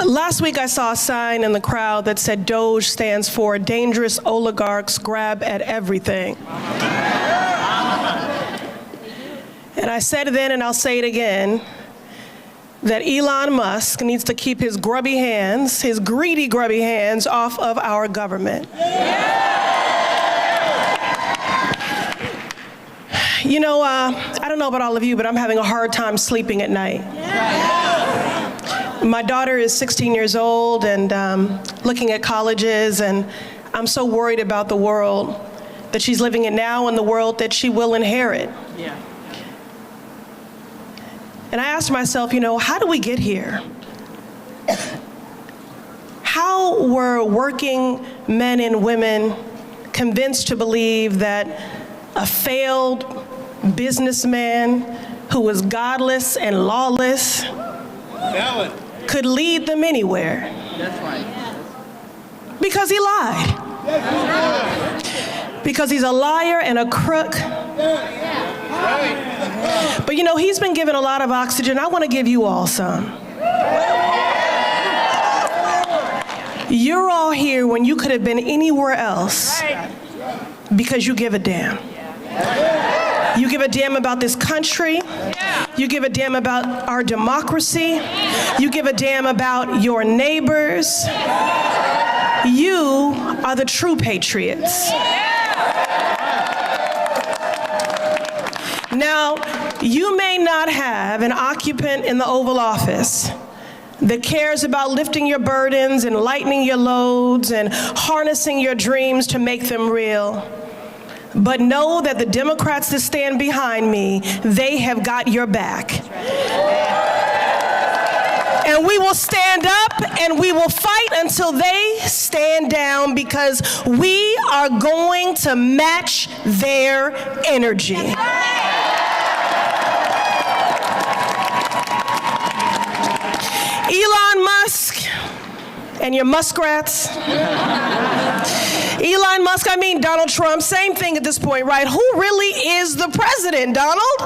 Last week I saw a sign in the crowd that said DOGE stands for Dangerous Oligarchs Grab at Everything. And I said it then and I'll say it again, that Elon Musk needs to keep his grubby hands, his greedy grubby hands off of our government. You know, I don't know about all of you, but I'm having a hard time sleeping at night. My daughter is 16 years old and looking at colleges, and I'm so worried about the world that she's living in now and the world that she will inherit. Yeah. And I asked myself, you know, how do we get here? How were working men and women convinced to believe that a failed businessman who was godless and lawless could lead them anywhere? That's right. Because he lied. Because he's a liar and a crook. But you know, he's been given a lot of oxygen. I want to give you all some. You're all here when you could have been anywhere else because you give a damn. You give a damn about this country. You give a damn about our democracy. You give a damn about your neighbors. You are the true patriots. Now, you may not have an occupant in the Oval Office that cares about lifting your burdens and lightening your loads and harnessing your dreams to make them real. But know that the Democrats that stand behind me, they have got your back. And we will stand up and we will fight until they stand down, because we are going to match their energy. Elon Musk and your muskrats. Elon Musk, I mean Donald Trump, same thing at this point, right? Who really is the president, Donald?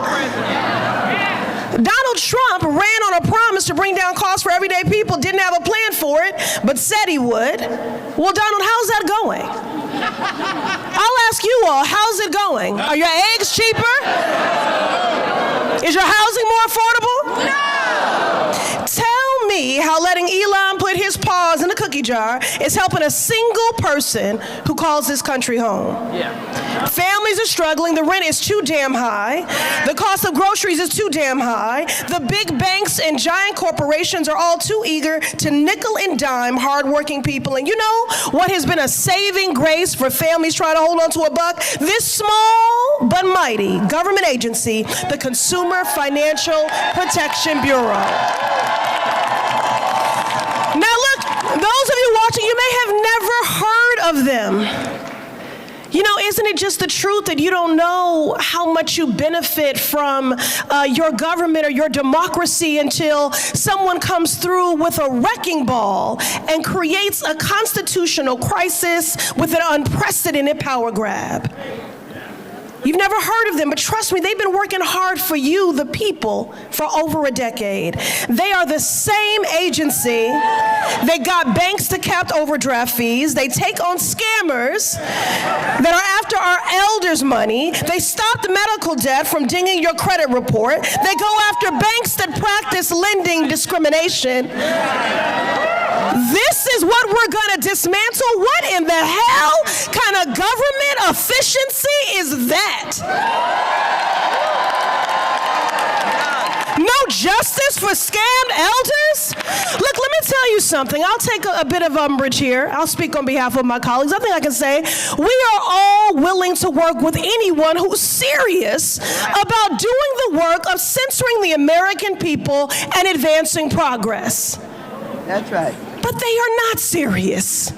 Donald Trump ran on a promise to bring down costs for everyday people, didn't have a plan for it, but said he would. Well, Donald, how's that going? I'll ask you all, how's it going? Are your eggs cheaper? Is your housing more affordable? No! Tell me how letting Elon put his paws in the cookie jar is helping a single person who calls this country home. Yeah. Families are struggling, the rent is too damn high, the cost of groceries is too damn high, the big banks and giant corporations are all too eager to nickel and dime hardworking people. And you know what has been a saving grace for families trying to hold on to a buck? This small but mighty government agency, the Consumer Financial Protection Bureau. Now look, those of you watching, you may have never heard of them. You know, isn't it just the truth that you don't know how much you benefit from your government or your democracy until someone comes through with a wrecking ball and creates a constitutional crisis with an unprecedented power grab? You've never heard of them, but trust me, they've been working hard for you, the people, for over a decade. They are the same agency that got banks to cap overdraft fees. They take on scammers that are after our elders' money. They stop the medical debt from dinging your credit report. They go after banks that practice lending discrimination. This is what we're going to dismantle? What in the hell kind of government efficiency is that? No justice for scammed elders? Look, let me tell you something. I'll take a bit of umbrage here. I'll speak on behalf of my colleagues. I think I can say we are all willing to work with anyone who's serious about doing the work of censoring the American people and advancing progress. That's right. But they are not serious.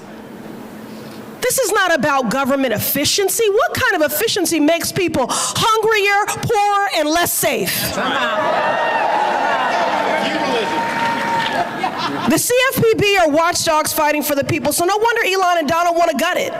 This is not about government efficiency. What kind of efficiency makes people hungrier, poorer, and less safe? The CFPB are watchdogs fighting for the people, so no wonder Elon and Donald want to gut it.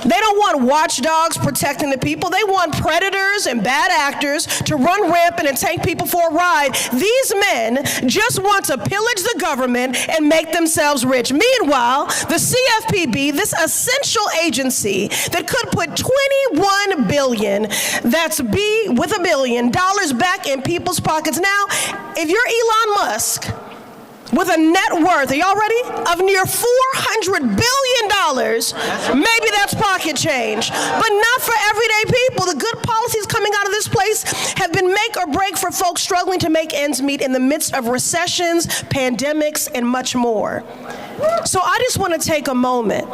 They don't want watchdogs protecting the people. They want predators and bad actors to run rampant and take people for a ride. These men just want to pillage the government and make themselves rich. Meanwhile, the CFPB, this essential agency that could put $21 billion, that's B with $1 billion, back in people's pockets. Now, if you're Elon Musk, with a net worth, are y'all ready? Of near $400 billion, maybe that's pocket change, but not for everyday people. The good policies coming out of this place have been make or break for folks struggling to make ends meet in the midst of recessions, pandemics, and much more. So I just want to take a moment,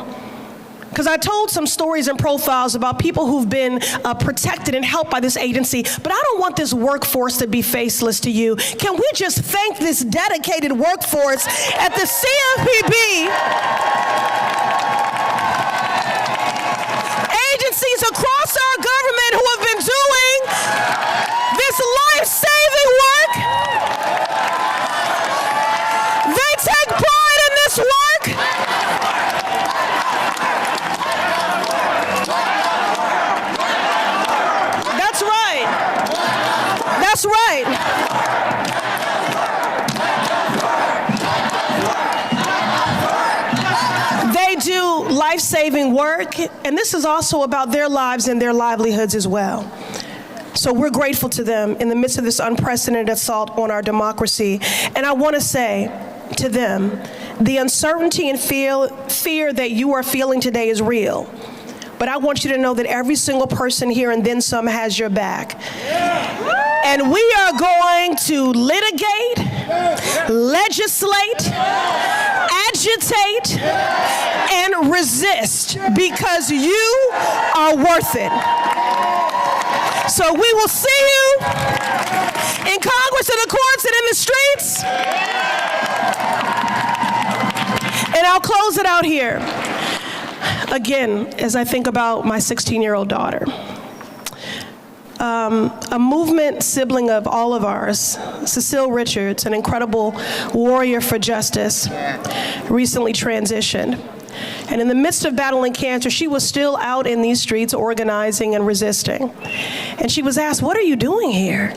because I told some stories and profiles about people who've been protected and helped by this agency, but I don't want this workforce to be faceless to you. Can we just thank this dedicated workforce at the CFPB, agencies across our government who have been doing this life-saving work? They take pride in this work. That's right. They do life-saving work, and this is also about their lives and their livelihoods as well. So we're grateful to them in the midst of this unprecedented assault on our democracy. And I want to say to them, the uncertainty and fear that you are feeling today is real. But I want you to know that every single person here and then some has your back. And we are going to litigate, legislate, agitate, and resist because you are worth it. So we will see you in Congress, in the courts, and in the streets. And I'll close it out here. Again, as I think about my 16-year-old daughter. A movement sibling of all of ours, Cecile Richards, an incredible warrior for justice, recently transitioned. And in the midst of battling cancer, she was still out in these streets organizing and resisting. And she was asked, "What are you doing here?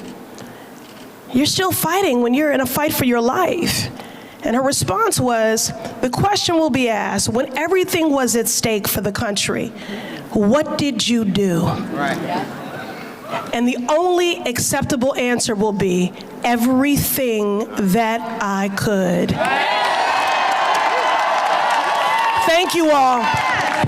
You're still fighting when you're in a fight for your life." And her response was, the question will be asked, when everything was at stake for the country, what did you do? Right. And the only acceptable answer will be, everything that I could. Thank you all.